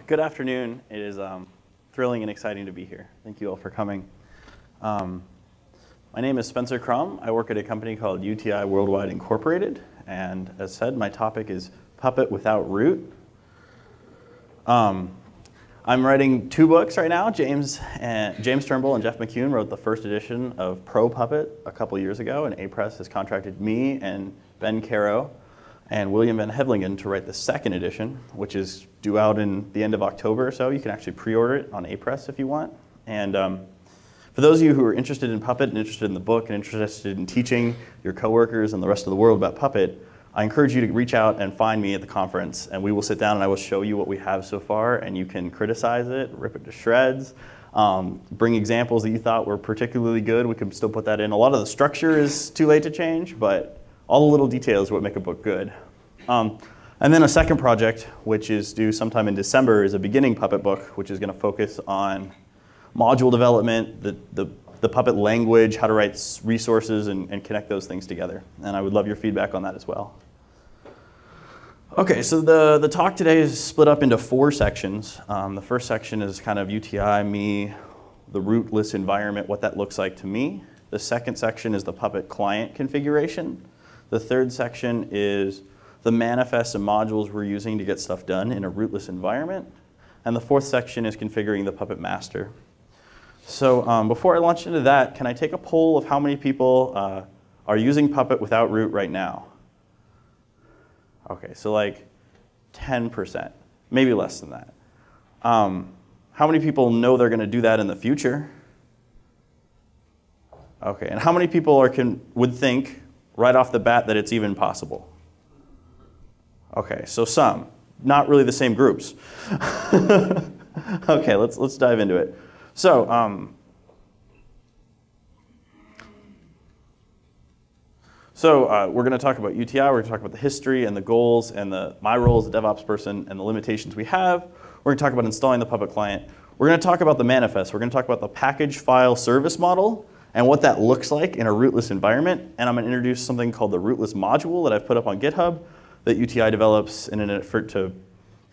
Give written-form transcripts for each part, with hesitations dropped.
Good afternoon. It is thrilling and exciting to be here. Thank you all for coming. My name is Spencer Krum. I work at a company called UTI Worldwide Incorporated, and as said, my topic is Puppet without root. I'm writing 2 books right now. James Turnbull and Jeff McCune wrote the first edition of Pro Puppet a couple years ago, and Apress has contracted me and Ben Kero and William Van Hevelingen to write the second edition, which is due out in the end of October or so. You can actually pre-order it on Apress if you want. And for those of you who are interested in Puppet and interested in the book and interested in teaching your coworkers and the rest of the world about Puppet, I encourage you to reach out and find me at the conference, and we will sit down and I will show you what we have so far, and you can criticize it, rip it to shreds, bring examples that you thought were particularly good. We can still put that in. A lot of the structure is too late to change, but all the little details are what make a book good. And then a second project, which is due sometime in December, is a beginning Puppet book, which is going to focus on module development, the Puppet language, how to write resources, and connect those things together. And I would love your feedback on that as well. Okay, so the talk today is split up into 4 sections. The first section is kind of UTI, me, the rootless environment, what that looks like to me. The second section is the Puppet client configuration. The third section is the manifests and modules we're using to get stuff done in a rootless environment. And the fourth section is configuring the Puppet master. So before I launch into that, can I take a poll of how many people are using Puppet without root right now? Okay, so like 10%, maybe less than that. How many people know they're going to do that in the future? Okay, and how many people would think right off the bat that it's even possible? Okay, so some, not really the same groups. Okay, let's dive into it. So, we're going to talk about UTI. We're going to talk about the history and the goals and my role as a DevOps person and the limitations we have. We're going to talk about installing the Puppet client. We're going to talk about the manifest. We're going to talk about the package file service model and what that looks like in a rootless environment. And I'm going to introduce something called the Rootless module that I've put up on GitHub that UTI develops in an effort to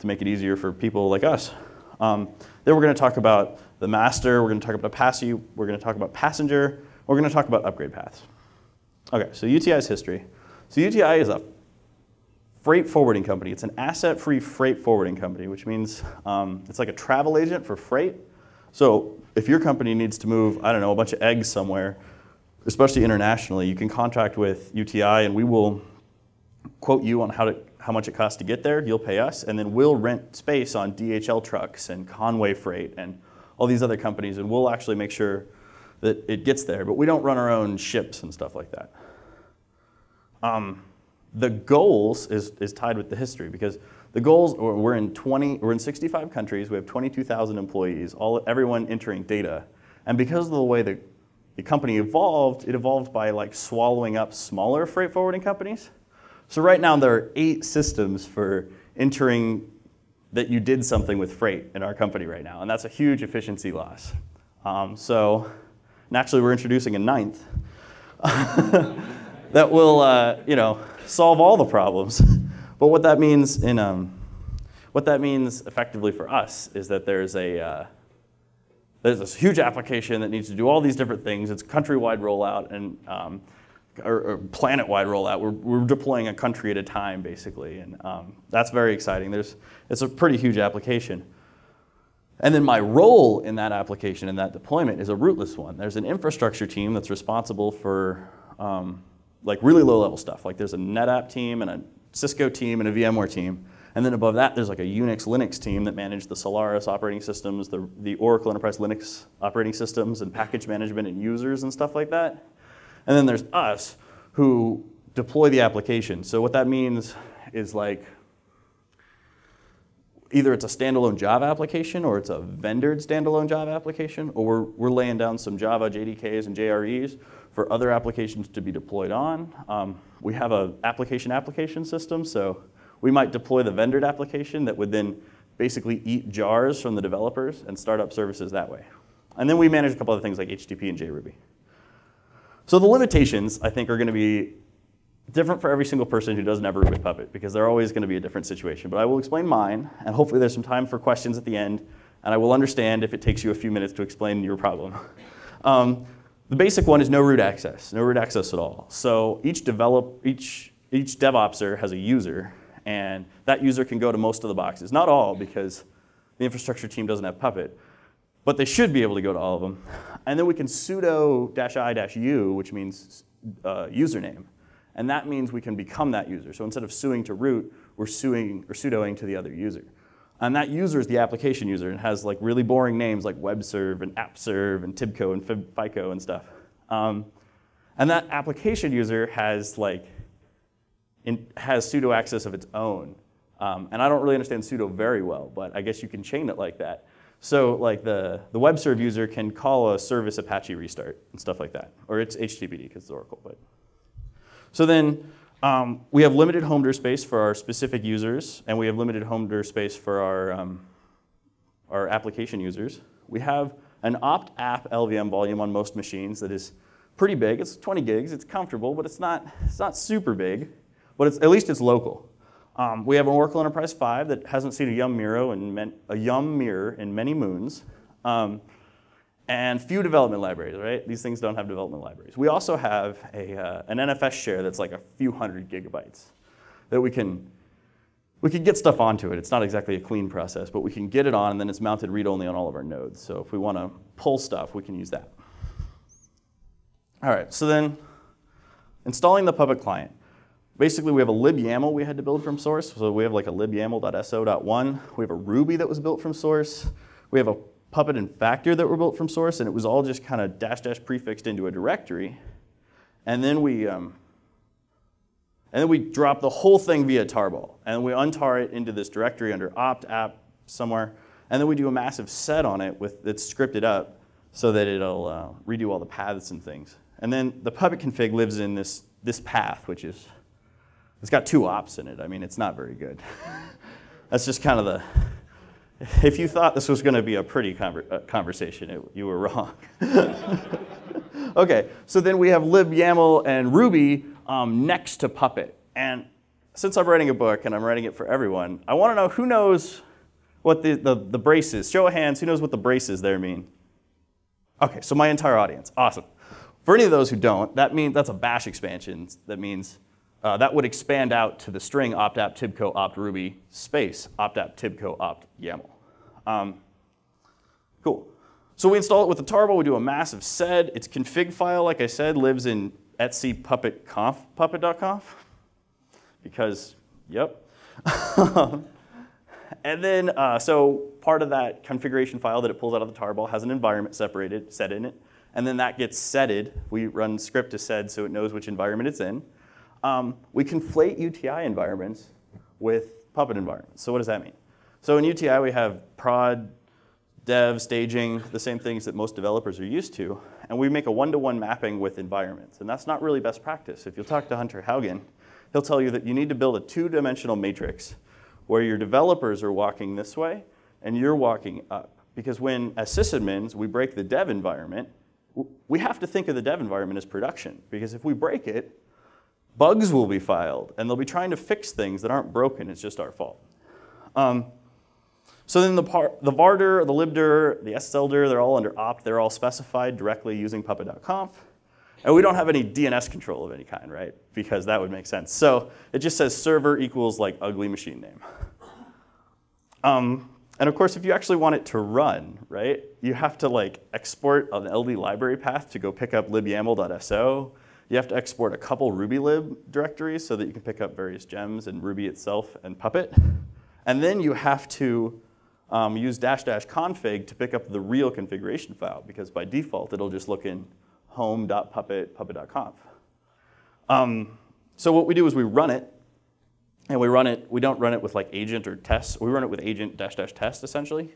make it easier for people like us. Then we're going to talk about the master. We're going to talk about Apache. We're going to talk about passenger. We're going to talk about upgrade paths. Okay, so UTI's history. So UTI is a freight forwarding company. It's an asset-free freight forwarding company, which means it's like a travel agent for freight. So if your company needs to move, I don't know, a bunch of eggs somewhere, especially internationally, you can contract with UTI and we will quote you on how much it costs to get there. You'll pay us, and then we'll rent space on DHL trucks and Conway Freight and all these other companies, and we'll actually make sure that it gets there. But we don't run our own ships and stuff like that. The goals is tied with the history, because the goals, we're in 65 countries. We have 22,000 employees, everyone entering data, and because of the way the company evolved, it evolved by like swallowing up smaller freight forwarding companies. So right now there are 8 systems for entering that you did something with freight in our company right now, and that's a huge efficiency loss. So naturally we're introducing a 9th that will solve all the problems. But what that means effectively for us is that there's this huge application that needs to do all these different things. It's a countrywide rollout and or planet-wide rollout. We're deploying a country at a time, basically, and that's very exciting. It's a pretty huge application. And then my role in that application, in that deployment, is a rootless one. There's an infrastructure team that's responsible for like really low-level stuff. Like there's a NetApp team and a Cisco team and a VMware team. And then above that, there's like a Unix Linux team that manage the Solaris operating systems, the Oracle Enterprise Linux operating systems, and package management and users and stuff like that. And then there's us who deploy the application. So what that means is like either it's a standalone Java application or it's a vendored standalone Java application, or we're laying down some Java JDKs and JREs for other applications to be deployed on. We have an application system, so we might deploy the vendored application that would then basically eat jars from the developers and start up services that way. And then we manage a couple other things like HTTP and JRuby. So the limitations, I think, are going to be different for every single person who doesn't ever root with Puppet, because they're always going to be a different situation. But I will explain mine, and hopefully there's some time for questions at the end, and I will understand if it takes you a few minutes to explain your problem. The basic one is no root access at all. So each DevOpser has a user, and that user can go to most of the boxes. Not all, because the infrastructure team doesn't have Puppet, but they should be able to go to all of them. And then we can sudo -i-u, which means username. And that means we can become that user. So instead of suing to root, we're suing or sudoing to the other user. And that user is the application user and has like really boring names like WebServe and AppServe and Tibco and FICO and stuff. And that application user has sudo access of its own. And I don't really understand sudo very well, but I guess you can chain it like that. So like the WebServe user can call a service Apache restart and stuff like that. Or it's HTTPD because it's Oracle. But. So then we have limited home dir space for our specific users, and we have limited home dir space for our application users. We have an opt-app LVM volume on most machines that is pretty big. It's 20 gigs. It's comfortable, but it's not super big. But at least it's local. We have an Oracle Enterprise 5 that hasn't seen a yum mirror in many moons. And few development libraries, right? These things don't have development libraries. We also have an NFS share that's like a few hundred gigabytes that we can get stuff onto it. It's not exactly a clean process, but we can get it on, and then it's mounted read-only on all of our nodes. So if we want to pull stuff, we can use that. All right, so then installing the Puppet client. Basically, we have a libyaml we had to build from source. So we have like a libyaml.so.1. We have a Ruby that was built from source. We have a Puppet and Factor that were built from source, and it was all just kind of -- prefixed into a directory. And then we drop the whole thing via tarball. And we untar it into this directory under opt-app somewhere. And then we do a massive set on it that's scripted up so that it'll redo all the paths and things. And then the Puppet config lives in this path, which is, it's got 2 ops in it. I mean, it's not very good. That's just kind of if you thought this was going to be a pretty conversation, you were wrong. Okay, so then we have libyaml and Ruby next to Puppet. And since I'm writing a book and I'm writing it for everyone, I want to know who knows what the braces, show of hands, who knows what the braces there mean? Okay, so my entire audience, awesome. For any of those who don't, that's a bash expansion. That means that would expand out to the string opt-app tibco opt ruby space opt-app tibco opt YAML. Cool. So we install it with the tarball. We do a massive sed. Its config file, like I said, lives in etc Puppet Conf, puppet.conf. Because, yep. And then, so part of that configuration file that it pulls out of the tarball has an environment separated, set in it. And then that gets setted. We run script to sed so it knows which environment it's in. We conflate UTI environments with Puppet environments. So what does that mean? So in UTI, we have prod, dev, staging, the same things that most developers are used to. And we make a one-to-one mapping with environments. And that's not really best practice. If you'll talk to Hunter Haugen, he'll tell you that you need to build a 2-dimensional matrix where your developers are walking this way and you're walking up. Because when, as sysadmins, we break the dev environment, we have to think of the dev environment as production. Because if we break it, bugs will be filed, and they'll be trying to fix things that aren't broken. It's just our fault. So then the vardir, the libdir, the ssldir, they're all under opt. They're all specified directly using puppet.conf. And we don't have any DNS control of any kind, right? Because that would make sense. So it just says server equals like ugly machine name. And of course, if you actually want it to run, right, you have to like export an LD library path to go pick up libyaml.so. You have to export a couple rubylib directories so that you can pick up various gems and Ruby itself and Puppet. And then you have to use --config to pick up the real configuration file, because by default, it'll just look in home.puppet, puppet.conf. So what we do is we run it, and we don't run it with like agent or test. We run it with agent --test, essentially.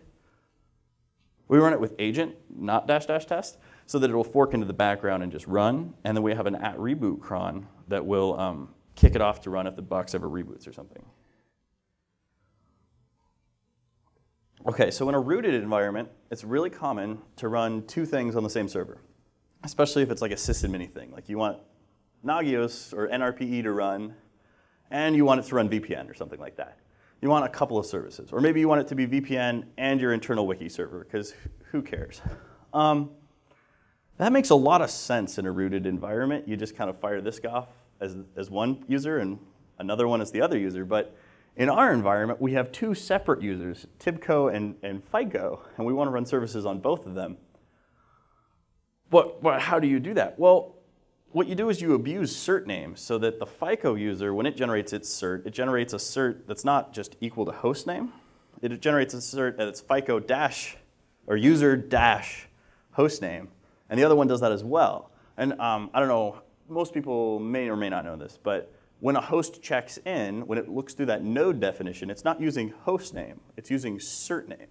We run it with agent, not --test, so that it will fork into the background and just run. And then we have an @reboot cron that will kick it off to run if the box ever reboots or something. Okay, so in a rooted environment, it's really common to run 2 things on the same server, especially if it's like a sysadmin thing. Like you want Nagios or NRPE to run, and you want it to run VPN or something like that. You want a couple of services. Or maybe you want it to be VPN and your internal wiki server, because who cares? That makes a lot of sense in a rooted environment. You just kind of fire this guy off as one user and another one as the other user. But in our environment, we have two separate users, Tibco and FICO, and we want to run services on both of them. But how do you do that? Well, what you do is you abuse cert names so that the FICO user, when it generates its cert, it generates a cert that's not just equal to host name. It generates a cert that it's FICO dash or user dash host name. And the other one does that as well. And I don't know, most people may or may not know this, but when a host checks in, when it looks through that node definition, it's not using host name, it's using cert name,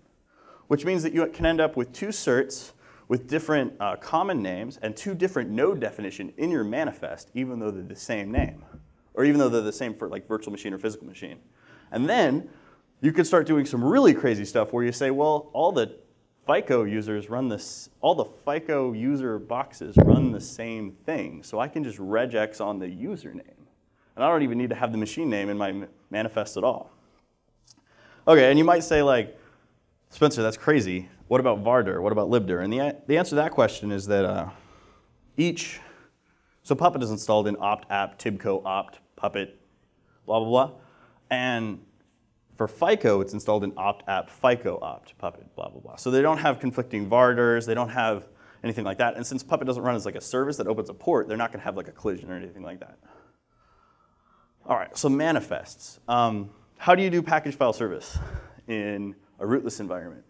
which means that you can end up with two certs with different common names and two different node definition in your manifest, even though they're the same name, or even though they're the same for like virtual machine or physical machine. And then you could start doing some really crazy stuff where you say, well, all the FICO users run this, all the FICO user boxes run the same thing, so I can just regex on the username. And I don't even need to have the machine name in my manifest at all. Okay, and you might say like, Spencer, that's crazy. What about vardir? What about libdir? And the answer to that question is that so Puppet is installed in opt app, Tibco, opt, Puppet, blah, blah, blah. And for FICO, it's installed in opt app, FICO, opt, Puppet, blah, blah, blah. So they don't have conflicting vardirs. They don't have anything like that. And since Puppet doesn't run as like a service that opens a port, they're not going to have like a collision or anything like that. All right, so manifests. How do you do package file service in a rootless environment?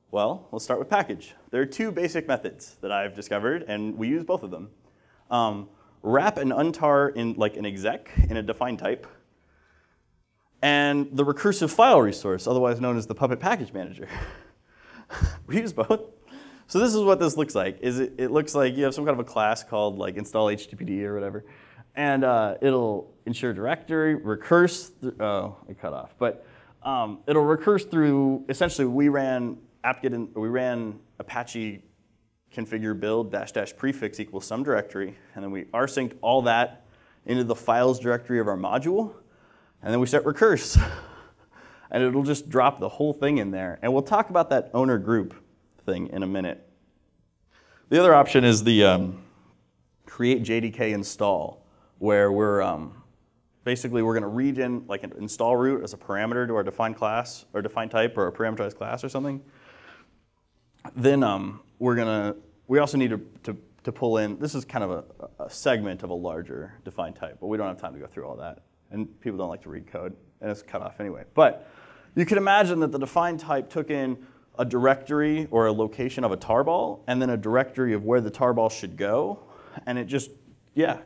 Well, let's start with package. There are two basic methods that I've discovered, and we use both of them. Wrap and untar in like an exec in a defined type, and the recursive file resource, otherwise known as the Puppet package manager. We use both. So this is what this looks like. It looks like you have some kind of a class called like install HTTPD or whatever, and it'll ensure directory, recurse, it cut off, but it'll recurse through, essentially we ran Apache configure build -- prefix equals some directory, and then we rsynced all that into the files directory of our module, and then we set recurse. And it'll just drop the whole thing in there. And we'll talk about that owner group thing in a minute. The other option is the create JDK install, where basically we're going to read in like an install root as a parameter to our defined class or defined type or a parameterized class or something. Then we also need to pull in, this is kind of a segment of a larger defined type, but we don't have time to go through all that. And people don't like to read code, and it's cut off anyway. But you can imagine that the defined type took in a directory or a location of a tarball, and then a directory of where the tarball should go. And it just,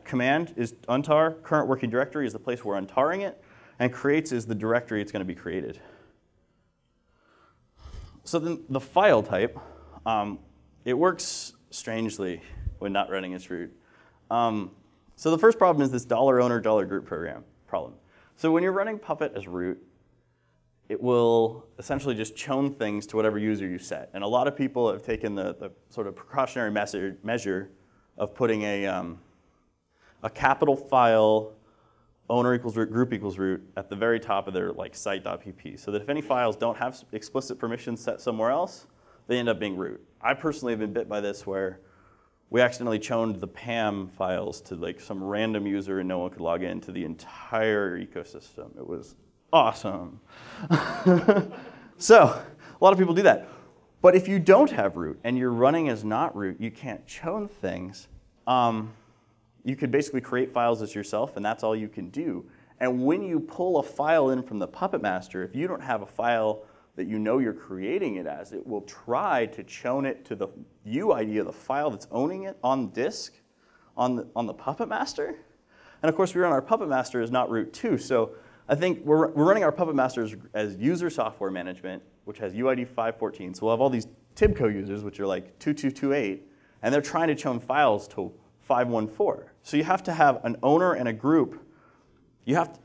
command is untar, current working directory is the place we're untarring it, and creates is the directory it's going to be created. So then the file type, it works strangely when not running as root. So the first problem is this $owner $group program problem. So when you're running Puppet as root, it will essentially just chown things to whatever user you set. And a lot of people have taken the sort of precautionary measure of putting a capital file owner equals root, group equals root at the very top of their like site.pp, so that if any files don't have explicit permissions set somewhere else, they end up being root. I personally have been bit by this where we accidentally chowned the PAM files to like some random user and no one could log into the entire ecosystem. It was awesome. So a lot of people do that. But if you don't have root and you're running as not root, you can't chown things. You could basically create files as yourself, and that's all you can do. And when you pull a file in from the Puppet Master, if you don't have a file that you know you're creating it as, it will try to chown it to the UID of the file that's owning it on disk on the Puppet Master. And of course, we run our Puppet Master as not root too. So I think we're running our Puppet Master as user software management, which has UID 514. So we'll have all these Tibco users, which are like 2228, and they're trying to chown files to 514. So you have to have an owner and a group. You have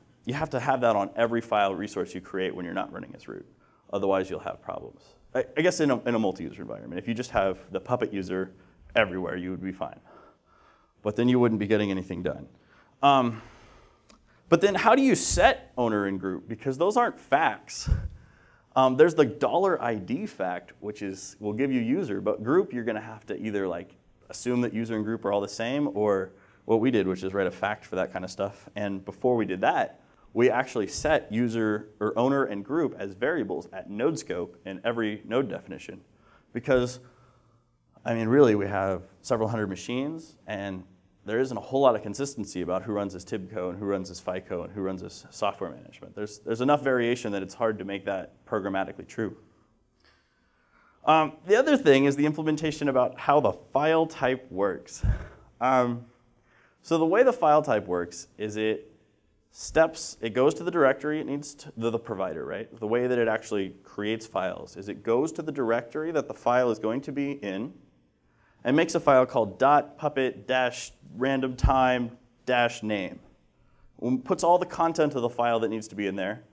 to have that on every file resource you create when you're not running as root. Otherwise, you'll have problems. I guess in a multi-user environment, if you just have the Puppet user everywhere, you would be fine. but then you wouldn't be getting anything done. But then how do you set owner and group? Because those aren't facts. There's the $ID fact, which will give you user, but group you're going to have to either like assume that user and group are all the same, or what we did, which is write a fact for that kind of stuff. And before we did that, we actually set user or owner and group as variables at node scope in every node definition. Because, I mean, really, we have several hundred machines, and there isn't a whole lot of consistency about who runs this TIBCO and who runs this FICO and who runs this software management. There's enough variation that it's hard to make that programmatically true. The other thing is the implementation about how the file type works. So the way the file type works is it goes to the directory it needs to, the provider, right? The way that it actually creates files is it goes to the directory that the file is going to be in and makes a file called .puppet-randomtime-name. Puts all the content of the file that needs to be in there,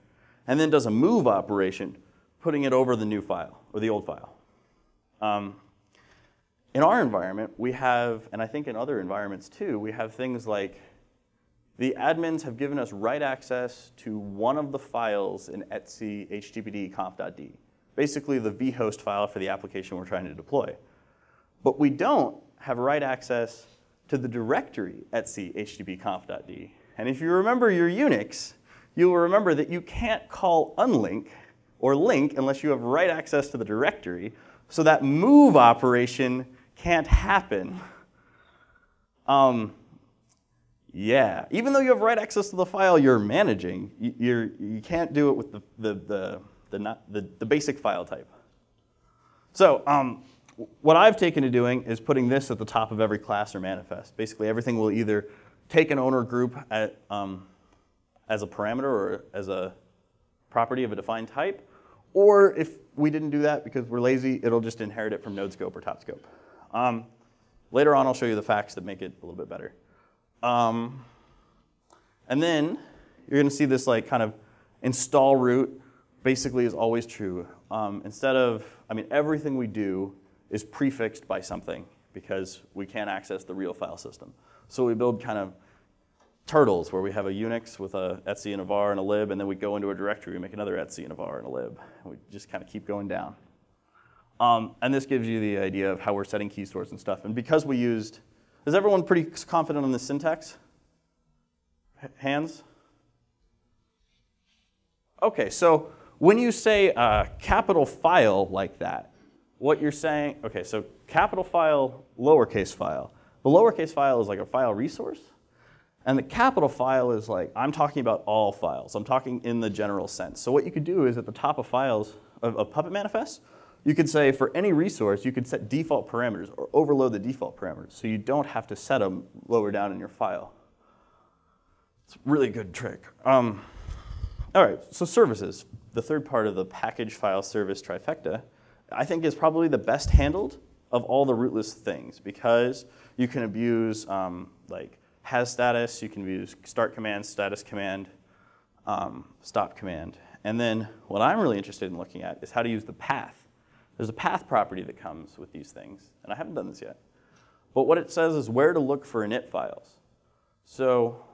and then does a move operation, putting it over the new file, or the old file. In our environment, we have, and I think in other environments too, we have things like the admins have given us write access to one of the files in etc httpd conf.d, basically the vhost file for the application we're trying to deploy. But we don't have write access to the directory etc http conf.d. And if you remember your Unix, you will remember that you can't call unlink or link unless you have write access to the directory, so that move operation can't happen. Yeah, even though you have write access to the file you're managing, you can't do it with the basic file type. So what I've taken to doing is putting this at the top of every class or manifest. Basically, everything will either take an owner group as a parameter or as a property of a defined type, or if we didn't do that because we're lazy, it'll just inherit it from node scope or top scope. Later on, I'll show you the facts that make it a little bit better. And then you're going to see this like kind of install root basically is always true. Everything we do is prefixed by something because we can't access the real file system. So we build kind of turtles where we have a Unix with a etc and a var and a lib, and then we go into a directory, we make another etc and a var and a lib. And we just kind of keep going down. And this gives you the idea of how we're setting key stores and stuff. And because we used, is everyone pretty confident on the syntax? Hands? Okay, so when you say capital file like that, what you're saying, okay, so capital file, lowercase file. The lowercase file is like a file resource. And the capital file is like, I'm talking about all files. I'm talking in the general sense. So what you could do is at the top of files, of Puppet manifests, you could say for any resource, you could set default parameters or overload the default parameters so you don't have to set them lower down in your file. It's a really good trick. All right, so services. The third part of the package file service trifecta, I think is probably the best handled of all the rootless things because you can abuse like has status, you can abuse start command, status command, stop command. And then what I'm really interested in looking at is how to use the path. There's a path property that comes with these things, and I haven't done this yet. But what it says is where to look for init files. So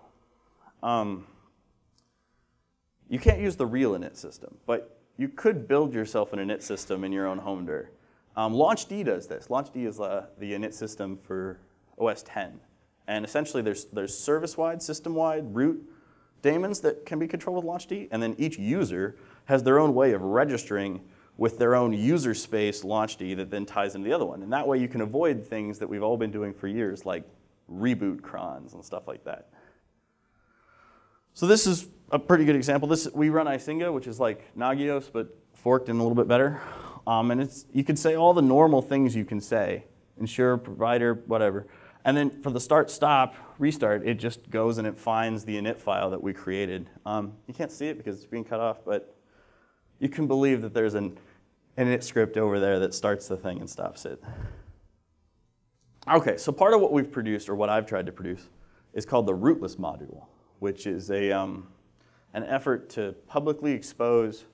you can't use the real init system, but you could build yourself an init system in your own home dir. LaunchD does this. LaunchD is the init system for OS 10. And essentially there's service-wide, system-wide root daemons that can be controlled with LaunchD, and then each user has their own way of registering with their own user space LaunchD that then ties into the other one. And that way you can avoid things that we've all been doing for years, like reboot crons and stuff like that. So this is a pretty good example. We run Isinga, which is like Nagios, but forked and a little bit better. And you can say all the normal things you can say, ensure, provider, whatever. And then for the start, stop, restart, it just goes and it finds the init file that we created. You can't see it because it's being cut off, but you can believe that there's an init script over there that starts the thing and stops it. Okay, so part of what we've produced, or what I've tried to produce, is called the Rootless module, which is an effort to publicly expose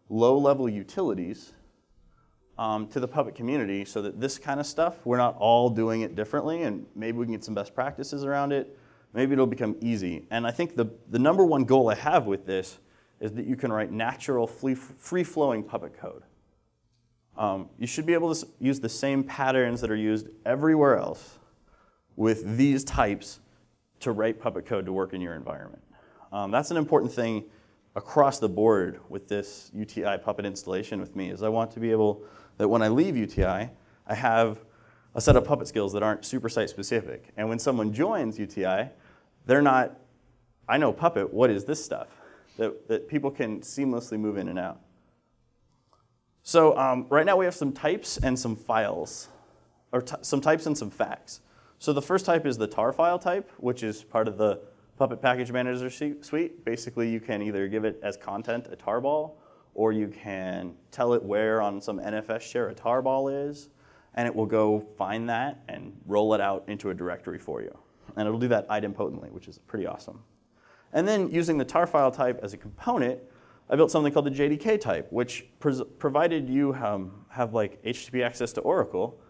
low-level utilities to the Puppet community so that this kind of stuff, we're not all doing it differently, and maybe we can get some best practices around it. Maybe it'll become easy. And I think the number one goal I have with this is that you can write natural, free-flowing Puppet code. You should be able to use the same patterns that are used everywhere else with these types to write Puppet code to work in your environment. That's an important thing across the board with this UTI Puppet installation with me, is I want to be able, that when I leave UTI, I have a set of Puppet skills that aren't super site specific. And when someone joins UTI, they're not, I know Puppet, what is this stuff? That people can seamlessly move in and out. So right now we have some types and some files, or some types and some facts. So the first type is the tar file type, which is part of the Puppet Package Manager suite. Basically, you can either give it as content a tarball, or you can tell it where on some NFS share a tarball is, and it will go find that and roll it out into a directory for you. And it'll do that idempotently, which is pretty awesome. And then using the tar file type as a component, I built something called the JDK type, which provided you have like HTTP access to Oracle,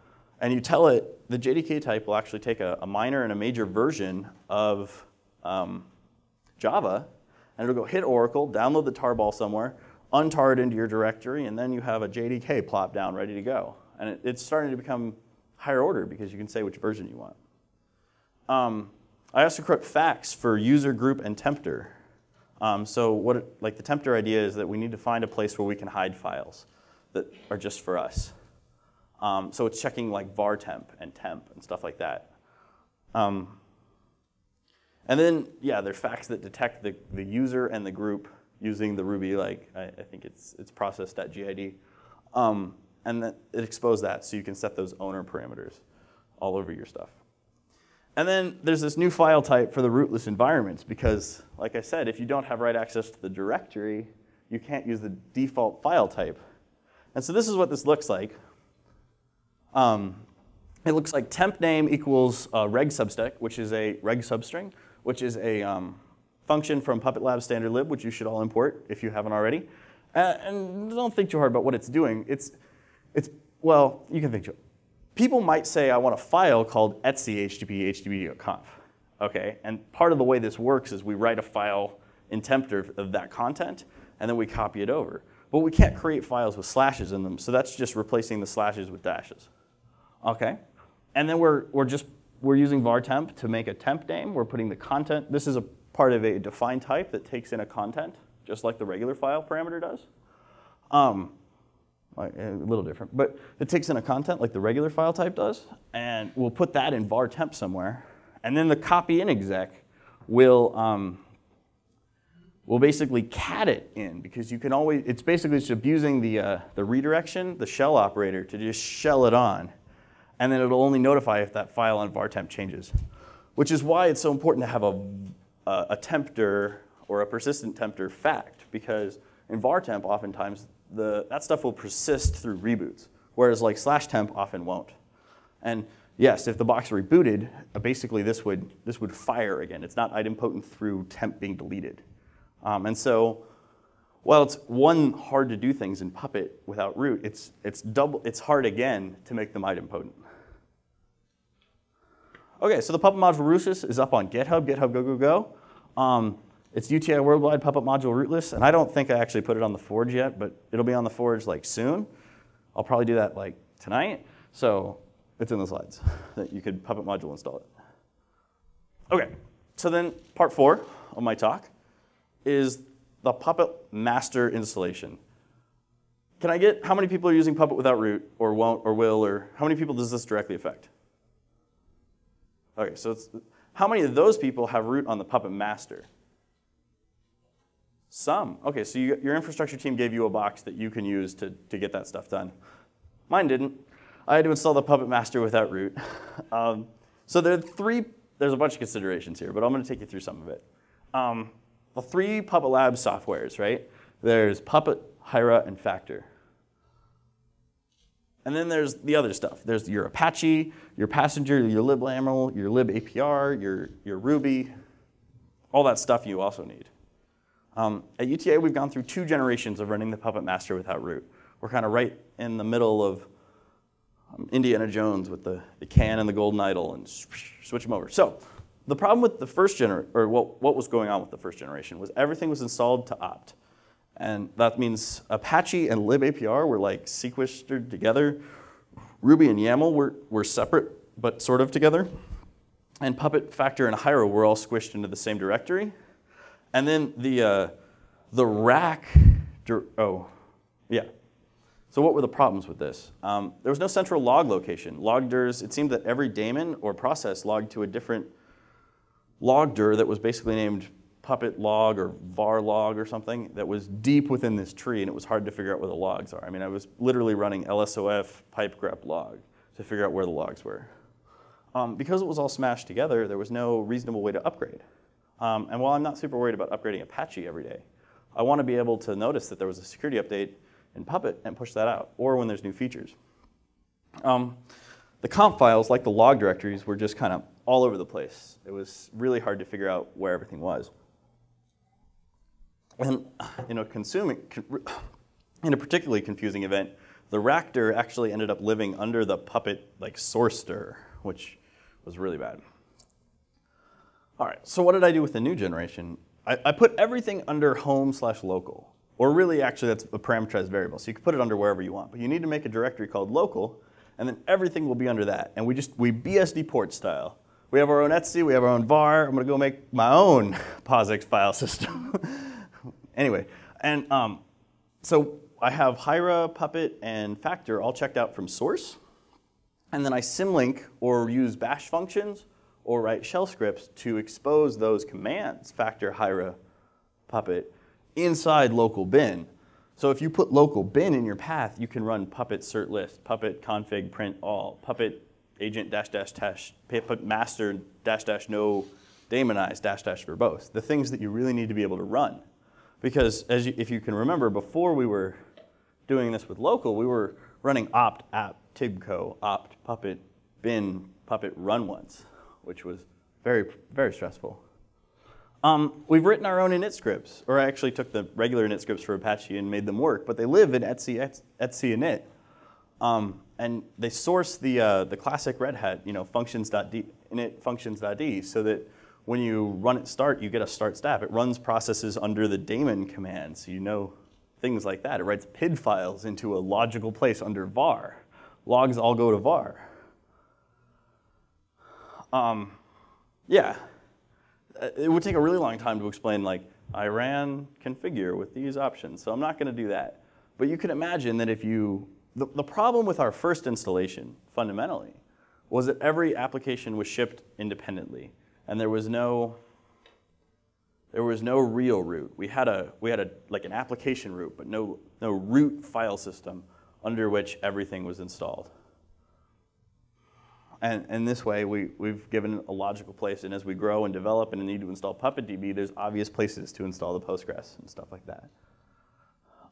and you tell it, the JDK type will actually take a minor and a major version of Java, and it'll go hit Oracle, download the tarball somewhere, untar it into your directory, and then you have a JDK plop down ready to go. And it's starting to become higher order because you can say which version you want. I also create facts for user, group, and tempter. So like the tempter idea is that we need to find a place where we can hide files that are just for us. So it's checking like var temp and stuff like that. And then, yeah, there are facts that detect the user and the group using the Ruby, like I think it's process.gid. And then it exposed that so you can set those owner parameters all over your stuff. And then there's this new file type for the rootless environments because, like I said, if you don't have write access to the directory, you can't use the default file type. And so this is what this looks like. It looks like temp name equals reg substring, which is a reg substring, which is a function from Puppet Lab standard lib, which you should all import if you haven't already. And don't think too hard about what it's doing. Well, you can think too hard. People might say, I want a file called etsy http://http.conf. Okay, and part of the way this works is we write a file in tempter of that content, and then we copy it over. But we can't create files with slashes in them, so that's just replacing the slashes with dashes. Okay, and then we're using var temp to make a temp name. We're putting the content. This is a part of a defined type that takes in a content, just like the regular file parameter does. A little different, but it takes in a content like the regular file type does, and we'll put that in var temp somewhere, and then the copy in exec will basically cat it in because you can always. It's basically just abusing the redirection, the shell operator, to just shell it on, and then it'll only notify if that file on var temp changes, which is why it's so important to have a tempter or a persistent tempter fact, because in var temp oftentimes that stuff will persist through reboots, whereas like /temp often won't. And yes, if the box rebooted, basically this would fire again. It's not idempotent through temp being deleted. And so, while it's hard to do things in Puppet without root, it's hard again to make them idempotent. Okay, so the Puppet module Rootless is up on GitHub. go. It's UTI Worldwide Puppet module Rootless, and I don't think I actually put it on the Forge yet, but it'll be on the Forge like soon. I'll probably do that like tonight, so it's in the slides that you could Puppet module install it. Okay, so then part 4 of my talk is the Puppet master installation. Can I get how many people are using Puppet without root, or won't, or will, or how many people does this directly affect? Okay, so how many of those people have root on the Puppet master? Some. Okay, so your infrastructure team gave you a box that you can use to get that stuff done. Mine didn't. I had to install the Puppet master without root. So there's a bunch of considerations here, but I'm going to take you through some of it. The 3 Puppet Lab softwares, right? There's Puppet, Hyra, and Factor. And then there's the other stuff. There's your Apache, your Passenger, your liblamail, your libapr, your Ruby, all that stuff you also need. At UTA, we've gone through 2 generations of running the Puppet master without root. We're kind of right in the middle of Indiana Jones with the can and the golden idol and switch them over. So the problem with the first generation, or what was going on with the first generation, was everything was installed to opt. And that means Apache and libapr were like sequestered together. Ruby and YAML were separate, but sort of together. And Puppet, Factor, and Hyro were all squished into the same directory. And then the rack, So what were the problems with this? There was no central log location. Logders, it seemed that every daemon or process logged to a different logder that was basically named Puppet log or var log or something that was deep within this tree, and it was hard to figure out where the logs are. I mean, I was literally running lsof pipe grep log to figure out where the logs were. Because it was all smashed together, there was no reasonable way to upgrade. And while I'm not super worried about upgrading Apache every day, I want to be able to notice that there was a security update in Puppet and push that out, or when there's new features. The conf files, like the log directories, were just kind of all over the place. It was really hard to figure out where everything was. And in a particularly confusing event, the rackdir actually ended up living under the Puppet source dir, which was really bad. All right, so what did I do with the new generation? I put everything under home/local. Or really, actually, that's a parameterized variable. So you can put it under wherever you want. But you need to make a directory called local, and then everything will be under that. And we BSD port style. We have our own etc, we have our own var. I'm going to go make my own POSIX file system. Anyway, and so I have Hyra, Puppet, and Factor all checked out from source. And then I symlink or use bash functions or write shell scripts to expose those commands, Factor, Hyra, Puppet, inside local bin. So if you put local bin in your path, you can run Puppet cert list, Puppet config print all, Puppet agent --, Puppet master --no daemonize -- verbose, the things that you really need to be able to run. Because if you can remember, before we were doing this with local, we were running opt, app, tibco, opt, Puppet, bin, Puppet run once, which was very, very stressful. We've written our own init scripts, or I actually took the regular init scripts for Apache and made them work, but they live in etc init. And they source the classic Red Hat, functions.d, init functions.d, so that when you run it start, you get a start stab. It runs processes under the daemon command, so you know things like that. It writes PID files into a logical place under var. Logs all go to var. Yeah. It would take a really long time to explain, I ran configure with these options, so I'm not going to do that. But you can imagine that if the problem with our first installation, fundamentally, was that every application was shipped independently, and there was no real root. We had an application root, but no root file system under which everything was installed. And this way, we've given a logical place, and as we grow and develop and need to install PuppetDB, there's obvious places to install the Postgres and stuff like that.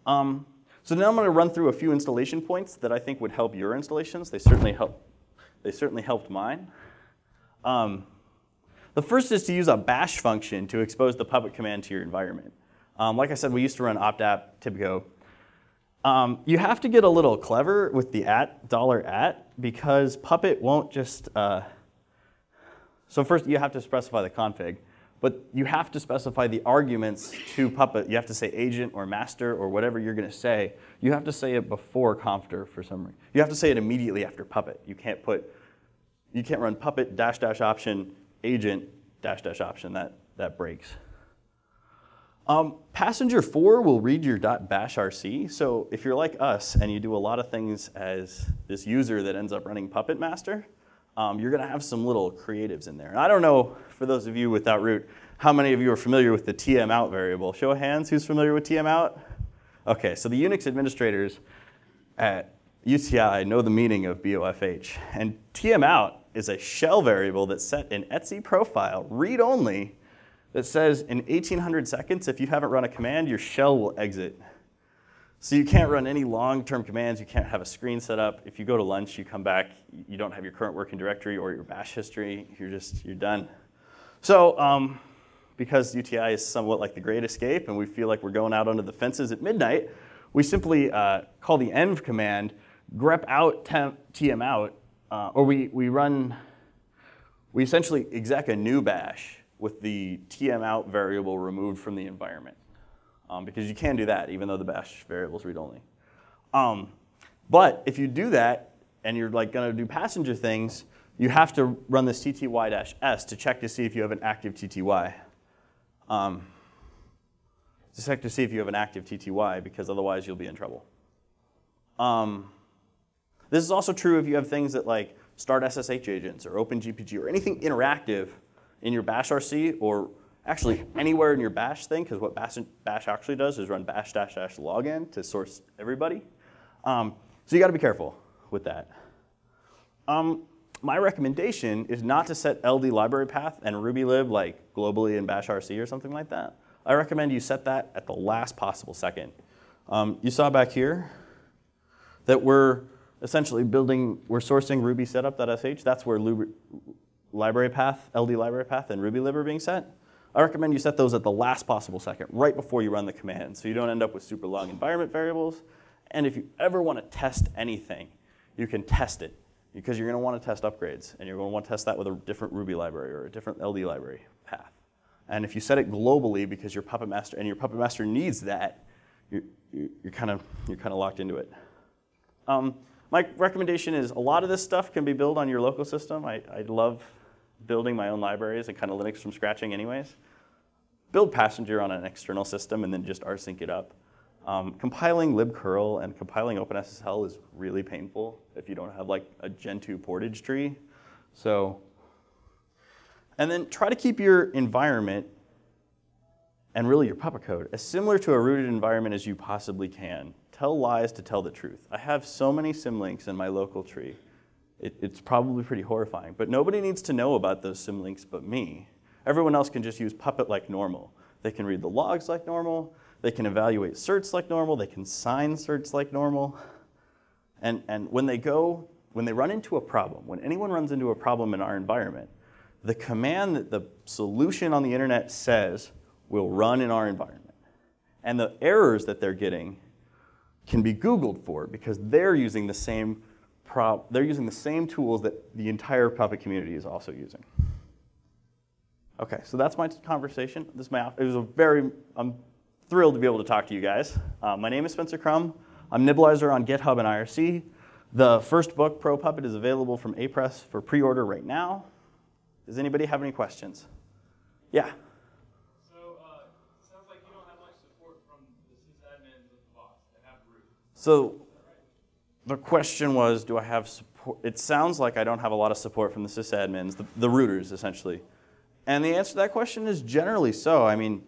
So now I'm going to run through a few installation points that I think would help your installations. They certainly helped mine. The first is to use a bash function to expose the Puppet command to your environment. Like I said, we used to run opt-app, tibco. You have to get a little clever with the $@ because Puppet won't just, so first you have to specify the config, but you have to specify the arguments to Puppet. You have to say agent or master or whatever you're going to say. You have to say it before confdir for some reason. You have to say it immediately after Puppet. You can't run Puppet -- option agent -- option. That breaks. Passenger 4 will read your .bashrc, so if you're like us and you do a lot of things as this user that ends up running Puppet master, you're going to have some little creatives in there. And I don't know, for those of you without root, how many of you are familiar with the tmout variable? Show of hands, who's familiar with tmout? Okay, so the Unix administrators at UTI know the meaning of BOFH, and tmout is a shell variable that's set in etc profile, read-only, that says in 1800 seconds, if you haven't run a command, your shell will exit. So you can't run any long-term commands. You can't have a screen set up. If you go to lunch, you come back, you don't have your current working directory or your bash history. You're done. So because UTI is somewhat like the Great Escape, and we feel like we're going out onto the fences at midnight, we simply call the env command grep out tm out, or we essentially exec a new bash with the tm out variable removed from the environment. Because you can do that, even though the bash variable is read-only. But if you do that, and you're like going to do passenger things, you have to run this tty-s to check to see if you have an active tty. To check to see if you have an active tty, because otherwise you'll be in trouble. This is also true if you have things that like start SSH agents or OpenGPG or anything interactive in your bash RC, or actually anywhere in your bash thing, because what bash actually does is run bash -- login to source everybody. So you got to be careful with that. My recommendation is not to set LD library path and rubylib like globally in bash RC or something like that. I recommend you set that at the last possible second. You saw back here that we're essentially we're sourcing ruby setup.sh. That's where library path, LD library path, and rubylib are being set. I recommend you set those at the last possible second, right before you run the command, so you don't end up with super long environment variables. And if you ever want to test anything, you can test it, because you're going to want to test upgrades, and you're going to want to test that with a different Ruby library or a different LD library path. And if you set it globally because your Puppet Master and your Puppet Master needs that, you're kind of locked into it. My recommendation is a lot of this stuff can be built on your local system. I love building my own libraries and kind of Linux from scratching anyways. Build passenger on an external system and then just rsync it up. Compiling libcurl and compiling OpenSSL is really painful if you don't have like a Gen 2 portage tree. And then try to keep your environment and really your Puppet code as similar to a rooted environment as you possibly can. Tell lies to tell the truth. I have so many symlinks in my local tree. It's probably pretty horrifying, but nobody needs to know about those symlinks but me. Everyone else can just use Puppet like normal. They can read the logs like normal. They can evaluate certs like normal. They can sign certs like normal. And when they run into a problem, when anyone runs into a problem in our environment, the command that the solution on the internet says will run in our environment. And the errors that they're getting can be Googled for, because they're using the same tools that the entire Puppet community is also using. Okay, so that's my conversation. I'm thrilled to be able to talk to you guys. My name is Spencer Krum. I'm Nibblizer on GitHub and IRC. The first book, Pro Puppet, is available from Apress for pre-order right now. Does anybody have any questions? Yeah. So it sounds like you don't have much support from the sysadmins of the box that have root. So the question was, do I have support? It sounds like I don't have a lot of support from the sysadmins, the rooters, essentially. And the answer to that question is generally so. I mean,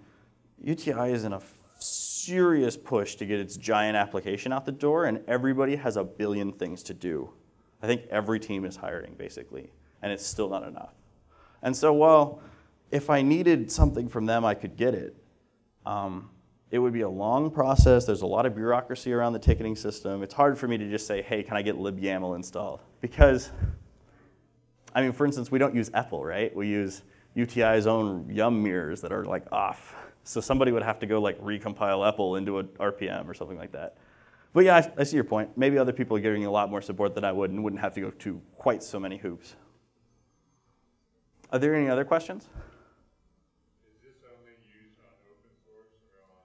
UTI is in a serious push to get its giant application out the door, and everybody has a billion things to do. I think every team is hiring, basically, and it's still not enough. And so, well, if I needed something from them, I could get it. It would be a long process. There's a lot of bureaucracy around the ticketing system. It's hard for me to just say, hey, can I get libyaml installed? Because, I mean, for instance, we don't use EPEL, right? We use UTI's own yum mirrors that are like off. So somebody would have to go like recompile EPEL into an RPM or something like that. But yeah, I see your point. Maybe other people are giving a lot more support than I would and wouldn't have to go to quite so many hoops. Are there any other questions? Is this only used on open source or on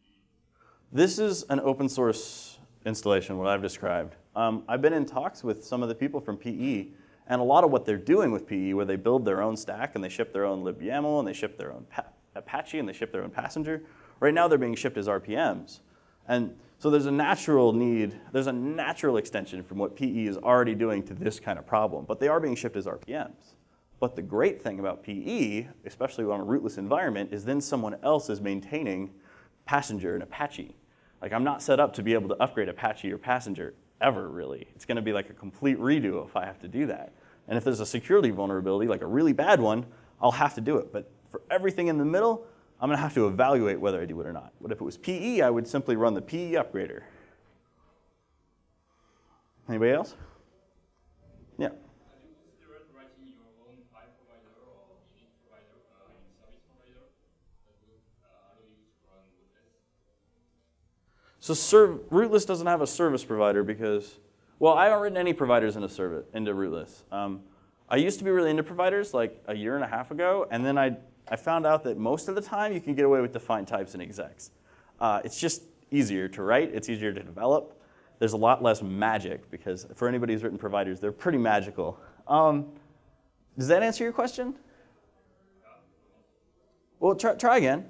PE? This is an open source installation, what I've described. I've been in talks with some of the people from PE, and a lot of what they're doing with PE, where they build their own stack and they ship their own libyaml and they ship their own Apache and they ship their own passenger. Right now they're being shipped as RPMs. And so there's a natural need, there's a natural extension from what PE is already doing to this kind of problem, but they are being shipped as RPMs. But the great thing about PE, especially on a rootless environment, is then someone else is maintaining passenger and Apache. Like, I'm not set up to be able to upgrade Apache or passenger ever, really. It's going to be like a complete redo if I have to do that. And if there's a security vulnerability, like a really bad one, I'll have to do it. But for everything in the middle, I'm going to have to evaluate whether I do it or not. But if it was PE, I would simply run the PE upgrader. Anybody else? Yeah. Rootless doesn't have a service provider because, well, I haven't written any providers into Rootless. I used to be really into providers like a year and a half ago, and then I found out that most of the time you can get away with defined types and execs. It's just easier to write, it's easier to develop. There's a lot less magic because for anybody who's written providers, they're pretty magical. Does that answer your question? Well, try again.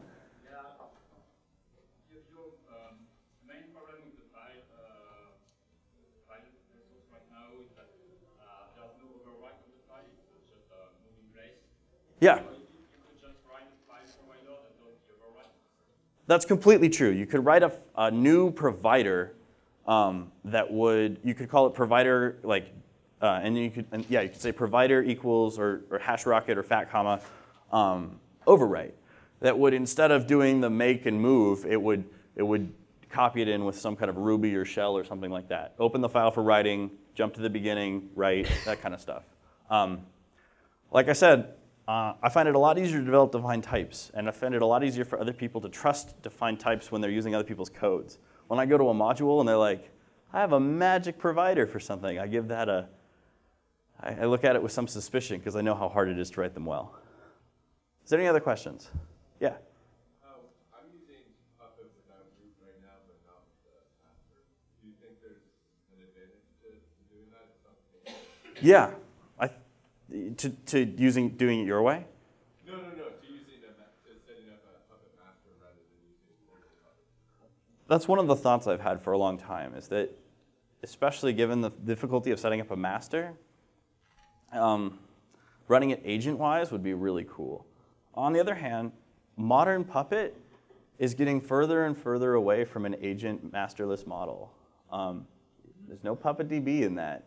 Yeah. That's completely true. You could write a new provider you could call it provider, like, and you could say provider equals or hash rocket or fat comma overwrite. That would, instead of doing the make and move, it would copy it in with some kind of Ruby or shell or something like that. Open the file for writing, jump to the beginning, write, that kind of stuff. Like I said, I find it a lot easier to develop defined types, and I find it a lot easier for other people to trust defined types when they're using other people's codes. When I go to a module and they're like, I have a magic provider for something, I give that I look at it with some suspicion because I know how hard it is to write them well. Is there any other questions? Yeah? I'm using Puppet without root right now, but not with the master. Do you think there's an advantage to doing that? Yeah. Doing it your way? No. To setting up a Puppet master rather than using Puppet. That's one of the thoughts I've had for a long time, is that especially given the difficulty of setting up a master, running it agent-wise would be really cool. On the other hand, modern Puppet is getting further and further away from an agent masterless model. There's no PuppetDB in that.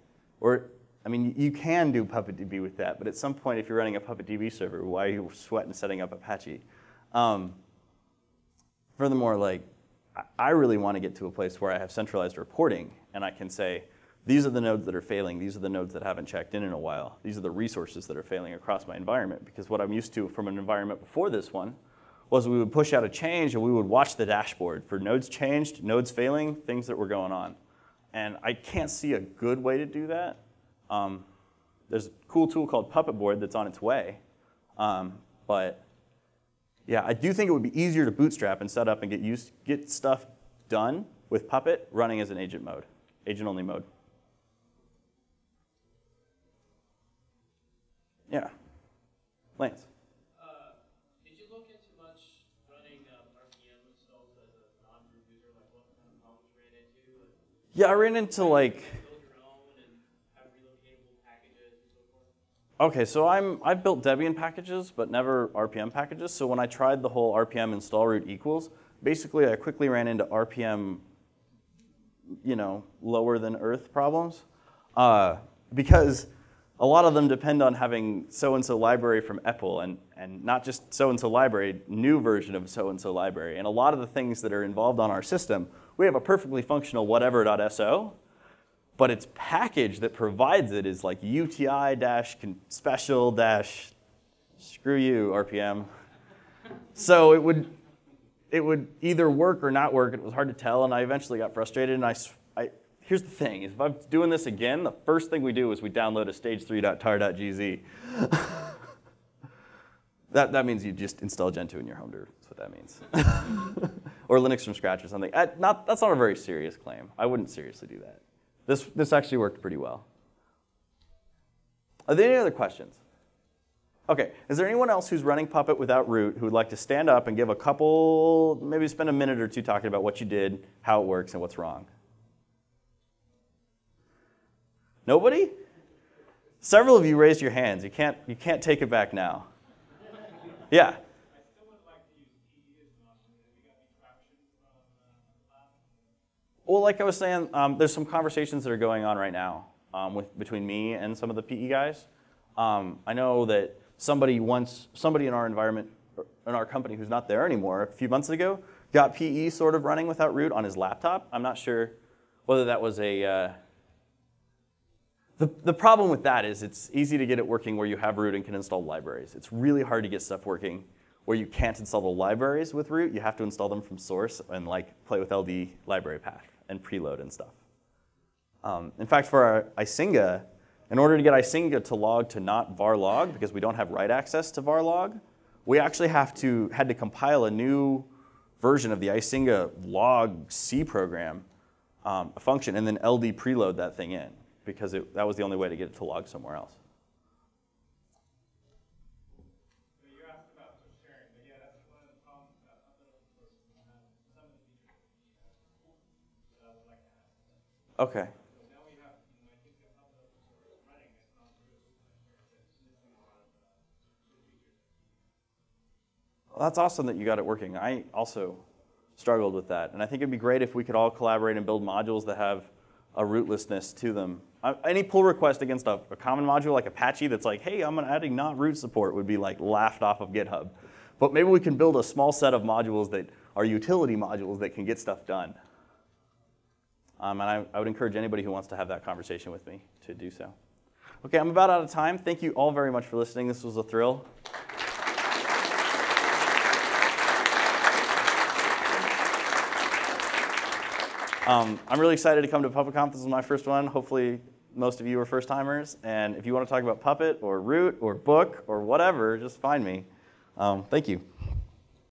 I mean, you can do PuppetDB with that, but at some point, if you're running a PuppetDB server, why are you sweating setting up Apache? Furthermore, like, I really want to get to a place where I have centralized reporting, and I can say, these are the nodes that are failing, these are the nodes that haven't checked in a while, these are the resources that are failing across my environment, because what I'm used to from an environment before this one was we would push out a change and we would watch the dashboard for nodes changed, nodes failing, things that were going on. And I can't see a good way to do that. There's a cool tool called Puppet Board that's on its way. But yeah, I do think it would be easier to bootstrap and set up and get stuff done with Puppet running as an agent mode, agent-only mode. Yeah. Lance. Did you look into much running RPM installs as a non-root user? Like what kind of problems you ran into? Yeah, I ran into like. Okay, so I've built Debian packages, but never RPM packages. So when I tried the whole RPM install root equals, basically I quickly ran into RPM, lower than earth problems, because a lot of them depend on having so-and-so library from EPEL, and not just so-and-so library, new version of so-and-so library. And a lot of the things that are involved on our system, we have a perfectly functional whatever.so, but its package that provides it is like UTI-special- screw you, RPM. So it would either work or not work. It was hard to tell, and I eventually got frustrated. And here's the thing: if I'm doing this again, the first thing we do is we download a stage3.tar.gz. That means you just install Gentoo in your home dir. That's what that means. Or Linux from scratch or something. That's not a very serious claim. I wouldn't seriously do that. This actually worked pretty well. Are there any other questions? Okay, is there anyone else who's running Puppet without root who would like to stand up and give a couple, maybe spend a minute or two talking about what you did, how it works, and what's wrong? Nobody? Several of you raised your hands. You can't take it back now. Yeah. Well, like I was saying, there's some conversations that are going on right now between me and some of the PE guys. I know that somebody in our environment, in our company who's not there anymore, a few months ago, got PE sort of running without root on his laptop. I'm not sure whether that was a... The problem with that is it's easy to get it working where you have root and can install libraries. It's really hard to get stuff working where you can't install the libraries with root. You have to install them from source and like play with LD library path and preload and stuff. In fact, for our Isinga, in order to get Isinga to log to not var log, because we don't have write access to var log, we actually had to compile a new version of the Isinga log C program, a function, and then LD preload that thing in, because that was the only way to get it to log somewhere else. So you asked about sharing, but yeah, that's one of the problems about Puppet open source. Some of the features that I would like to add. Okay. So now we have, I think the Puppet open source running is not true. It's missing a lot of good features. Well, that's awesome that you got it working. I also struggled with that. And I think it'd be great if we could all collaborate and build modules that have a rootlessness to them. Any pull request against a common module like Apache that's like, hey, I'm adding not root support would be like laughed off of GitHub. But maybe we can build a small set of modules that are utility modules that can get stuff done. And I would encourage anybody who wants to have that conversation with me to do so. Okay, I'm about out of time. Thank you all very much for listening. This was a thrill. I'm really excited to come to Puppet Conf. This is my first one. Hopefully, most of you are first-timers. And if you want to talk about Puppet or Root or Book or whatever, just find me. Thank you.